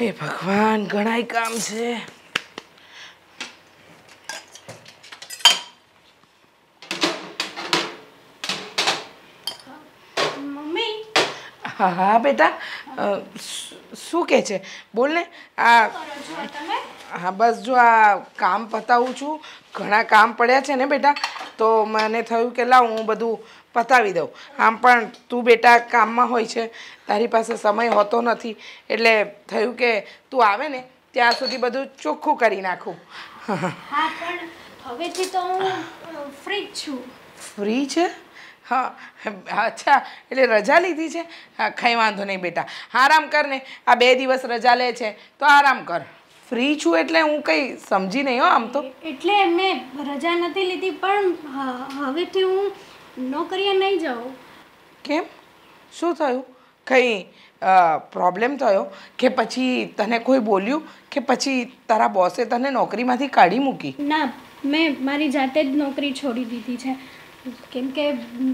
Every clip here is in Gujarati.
હે ભગવાન, ઘણાય કામ છે. મમ્મી. હા હા બેટા, શું કહે છે? બોલ ને. આ હા બસ જો આ કામ પતાવું છું. ઘણા કામ પડ્યા છે ને બેટા, તો મને થયું કે લાવ હું બધું પતાવી દઉં. આમ પણ તું બેટા કામમાં હોય છે, તારી પાસે સમય હોતો નથી, એટલે થયું કે તું આવે ને ત્યાં સુધી બધું ચોખ્ખું કરી નાખું. હા પણ હવેથી તો હું ફ્રી જ છું. ફ્રી છે? હા અચ્છા, એટલે રજા લીધી છે? હા કંઈ વાંધો નહીં બેટા, આરામ કર ને. આ 2 દિવસ રજા લે છે તો આરામ કર. ફ્રી છું એટલે હું કંઈ સમજી નહીં હો આમ તો. એટલે મેં રજા નથી લીધી, પણ હવેથી હું નોકરીએ નહીં જાઉં. કેમ? શું થયું? કંઈ પ્રોબ્લેમ થયો કે પછી તને કોઈ બોલ્યું કે પછી તારા બોસે તને નોકરીમાંથી કાઢી મૂકી? ના, મેં મારી જાતે જ નોકરી છોડી દીધી છે, કેમ કે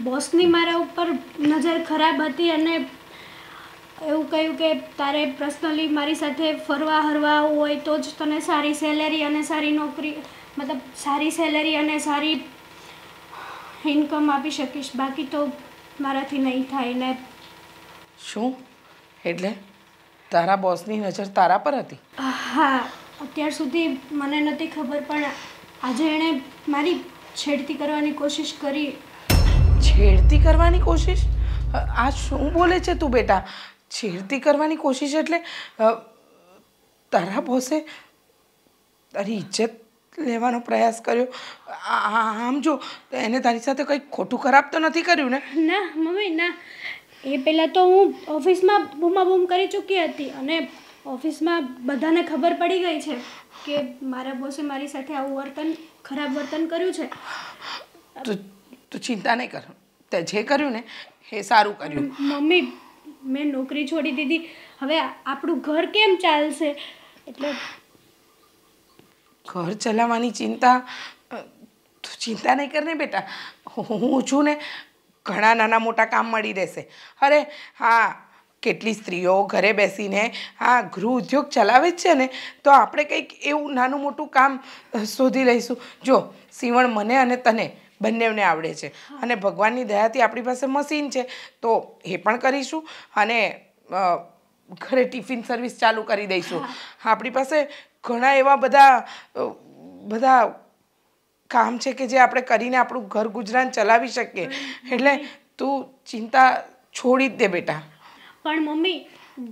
બોસની મારા ઉપર નજર ખરાબ હતી અને એવું કહ્યું કે તારે પર્સનલી મારી સાથે ફરવા હરવા હોય તો જ તને સારી સેલેરી અને સારી નોકરી, મતલબ સારી સેલેરી અને સારી ઇન્કમ આપી શકીશ, બાકી તો મારાથી નહીં થાય ને. શું? એટલે તારા બોસની નજર તારા પર હતી? હા, અત્યાર સુધી મને નથી ખબર, પણ આજે એણે મારી છેડતી કરવાની કોશિશ કરી. છેડતી કરવાની કોશિશ? આ શું બોલે છે તું બેટા? છેડતી કરવાની કોશિશ એટલે તારા બોસે તારી ઇજ્જત લેવાનો પ્રયાસ કર્યો? આમ જો એને તારી સાથે કંઈ ખોટું ખરાબ તો નથી કર્યું ને? ના મમ્મી ના, એ પહેલાં તો હું ઓફિસમાં બૂમાબૂમ કરી ચૂકી હતી અને ઓફિસમાં બધાને ખબર પડી ગઈ છે કે મારા બોસે મારી સાથે આવું ખરાબ વર્તન કર્યું છે. તું ચિંતા નહીં કર, તે જે કર્યું ને એ સારું કર્યું. મમ્મી, મેં નોકરી છોડી દીધી, હવે આપણું ઘર કેમ ચાલશે? એટલે ઘર ચલાવવાની ચિંતા તું ચિંતા નહીં કર ને બેટા. હું છું ને, ઘણા નાના મોટા કામ મળી રહેશે. અરે હા, કેટલી સ્ત્રીઓ ઘરે બેસીને આ ગૃહ ઉદ્યોગ ચલાવે જ છે ને, તો આપણે કંઈક એવું નાનું મોટું કામ શોધી લઈશું. જો સીવણ મને અને તને બંનેને આવડે છે અને ભગવાનની દયાથી આપણી પાસે મશીન છે, તો એ પણ કરીશું અને ઘરે ટિફિન સર્વિસ ચાલુ કરી દઈશું. આપણી પાસે ઘણા એવા બધા કામ છે કે જે આપણે કરીને આપણું ઘર ગુજરાન ચલાવી શકીએ. એટલે તું ચિંતા છોડી જ દે બેટા. પણ મમ્મી,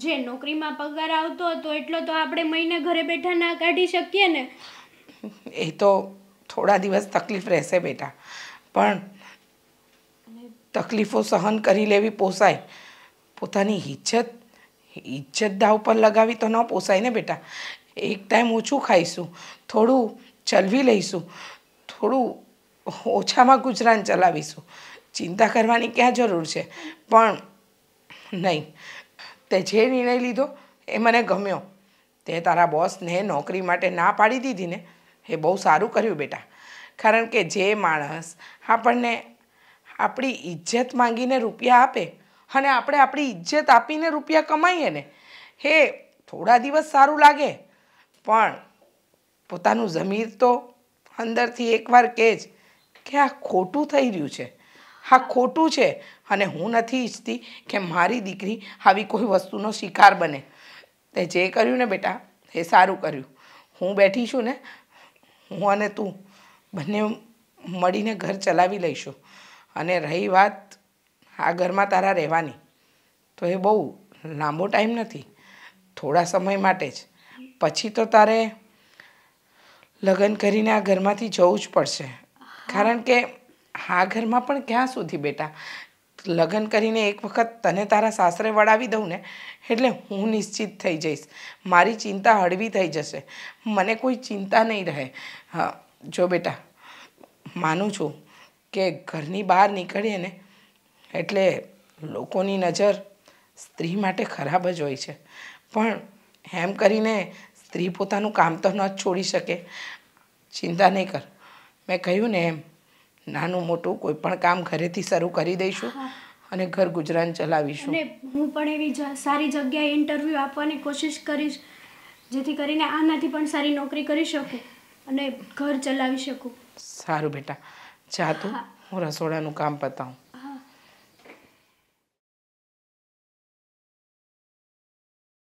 જે નોકરીમાં પગાર આવતો હતો એટલો તો આપણે મહિને ઘરે બેઠા ના કાઢી શકીએ ને. એ તો થોડા દિવસ તકલીફ રહેશે બેટા, પણ તકલીફો સહન કરી લેવી પોસાય. પોતાની ઇજ્જત દાવ પર લગાવી તો ન પોસાય ને બેટા. એક ટાઈમ ઓછું ખાઈશું, થોડું ચલવી લઈશું, થોડું ઓછામાં ગુજરાન ચલાવીશું. ચિંતા કરવાની ક્યાં જરૂર છે? પણ નહીં, તે જે નિર્ણય લીધો એ મને ગમ્યો. તે તારા બોસને નોકરી માટે ના પાડી દીધી ને, એ બહુ સારું કર્યું બેટા. કારણ કે જે માણસ આપણને આપણી ઇજ્જત માંગીને રૂપિયા આપે અને આપણે આપણી ઇજ્જત આપીને રૂપિયા કમાઈએ ને, એ થોડા દિવસ સારું લાગે, પણ પોતાનું ઝમીર તો અંદરથી એકવાર કહે જ કે આ ખોટું થઈ રહ્યું છે, આ ખોટું છે. અને હું નથી ઈચ્છતી કે મારી દીકરી આવી કોઈ વસ્તુનો શિકાર બને. તે જે કર્યું ને બેટા, એ સારું કર્યું. હું બેઠી છું ને, હું અને તું બંને મળીને ઘર ચલાવી લઈશું. અને રહી વાત આ ઘરમાં તારા રહેવાની, તો એ બહુ લાંબો ટાઈમ નથી, થોડા સમય માટે જ. પછી તો તારે લગ્ન કરીને આ ઘરમાંથી જવું જ પડશે. કારણ કે આ ઘરમાં પણ ક્યાં સુધી બેટા, લગ્ન કરીને એક વખત તને તારા સાસરે વળાવી દઉં ને, એટલે હું નિશ્ચિત થઈ જઈશ. મારી ચિંતા હળવી થઈ જશે, મને કોઈ ચિંતા નહીં રહે. હા જો બેટા, માનું છું કે ઘરની બહાર નીકળીએ ને એટલે લોકોની નજર સ્ત્રી માટે ખરાબ જ હોય છે, પણ એમ કરીને સ્ત્રી પોતાનું કામ તો ન જ છોડી શકે. ચિંતા નહીં કર, મેં કહ્યું ને એમ, નાનું મોટું કોઈ પણ કામ ઘરેથી શરૂ કરી દઈશું અને ઘર ગુજરાન ચલાવીશું. અને હું પણ એવી સારી જગ્યાએ ઇન્ટરવ્યૂ આપવાની કોશિશ કરીશ જેથી કરીને આનાથી પણ સારી નોકરી કરી શકું અને ઘર ચલાવી શકું. સારું બેટા, જા તું, હું રસોડાનું કામ પતાવું.